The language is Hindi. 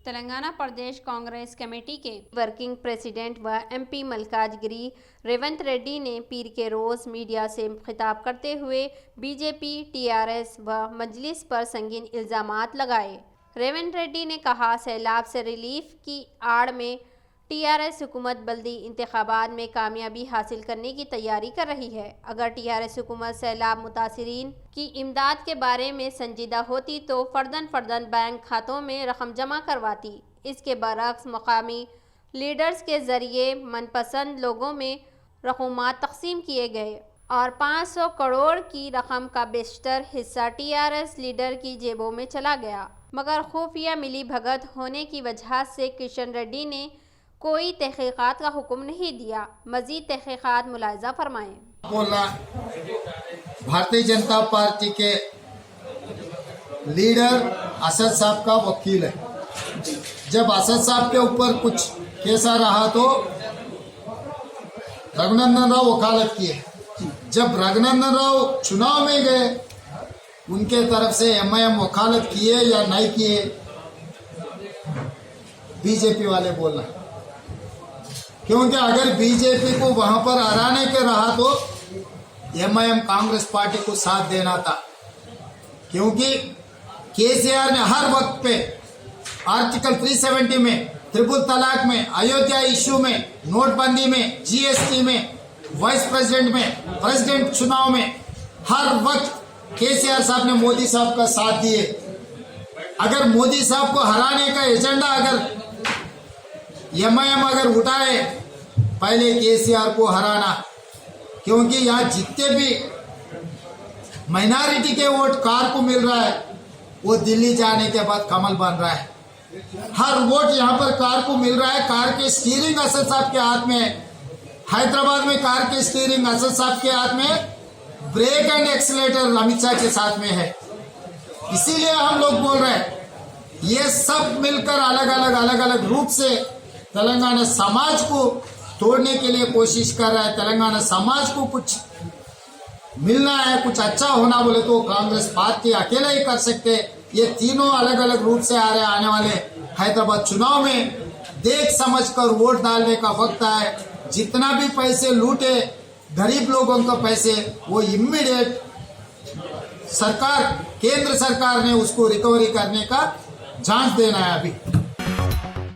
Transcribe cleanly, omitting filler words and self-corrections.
तेलंगाना प्रदेश कांग्रेस कमेटी के वर्किंग प्रेसिडेंट व एमपी मल्काजगिरी रेवंत रेड्डी ने पीर के रोज़ मीडिया से खिताब करते हुए बीजेपी, टीआरएस व मजलिस पर संगीन इल्ज़ामात लगाए। रेवंत रेड्डी ने कहा, सैलाब से रिलीफ की आड़ में टीआरएस हुकूमत बल्दी इंतखाबात में कामयाबी हासिल करने की तैयारी कर रही है। अगर टीआरएस हुकूमत सैलाब मुतासिरीन की इमदाद के बारे में संजीदा होती तो फर्दन बैंक खातों में रकम जमा करवाती। इसके बरअक्स मकामी लीडर्स के जरिए मनपसंद लोगों में रकूमात तकसीम किए गए और 500 करोड़ की रकम का बेशतर हिस्सा टीआरएस लीडर की जेबों में चला गया। मगर खुफिया मिली भगत होने की वजह से किशन रेड्डी ने कोई तहकीकात का हुक्म नहीं दिया। मजीद तहकीकात मुलाहिजा फरमाएं। बोला भारतीय जनता पार्टी के लीडर असद साहब का वकील है। जब असद साहब के ऊपर कुछ केसा रहा तो रघुनंदन राव वकालत किए। जब रघुनंदन राव चुनाव में गए, उनके तरफ से एमआईएम वकालत किए या नहीं किए, बीजेपी वाले बोल रहे। क्योंकि अगर बीजेपी को वहां पर हराने के रहा तो एमआईएम कांग्रेस पार्टी को साथ देना था। क्योंकि केसीआर ने हर वक्त पे आर्टिकल 370 में, ट्रिपल तलाक में, अयोध्या इश्यू में, नोटबंदी में, जीएसटी में, वाइस प्रेसिडेंट में, प्रेसिडेंट चुनाव में, हर वक्त केसीआर साहब ने मोदी साहब का साथ दिए। अगर मोदी साहब को हराने का एजेंडा अगर एमआईएम अगर उठाए, पहले केसीआर को हराना। क्योंकि यहाँ जितने भी माइनॉरिटी के वोट कार को मिल रहा है, वो दिल्ली जाने के बाद कमल बन रहा है। हर वोट यहाँ पर कार को मिल रहा है। कार के स्टीयरिंग असद साहब के हाथ में है। हैदराबाद में कार के स्टीयरिंग असद साहब के हाथ में, brake and accelerator Amit Shah के साथ में है। इसीलिए हम लोग बोल रहे हैं, ये सब मिलकर अलग अलग रूप से तेलंगाना समाज को तोड़ने के लिए कोशिश कर रहा है। तेलंगाना समाज को कुछ मिलना है, कुछ अच्छा होना बोले तो कांग्रेस पार्टी अकेला ही कर सकते। ये तीनों अलग रूप से आ रहे। आने वाले हैदराबाद चुनाव में देख समझ कर वोट डालने का वक्त है। जितना भी पैसे लूटे गरीब लोगों का पैसे, वो इमीडिएट सरकार, केंद्र सरकार ने उसको रिकवरी करने का जांच देना है अभी।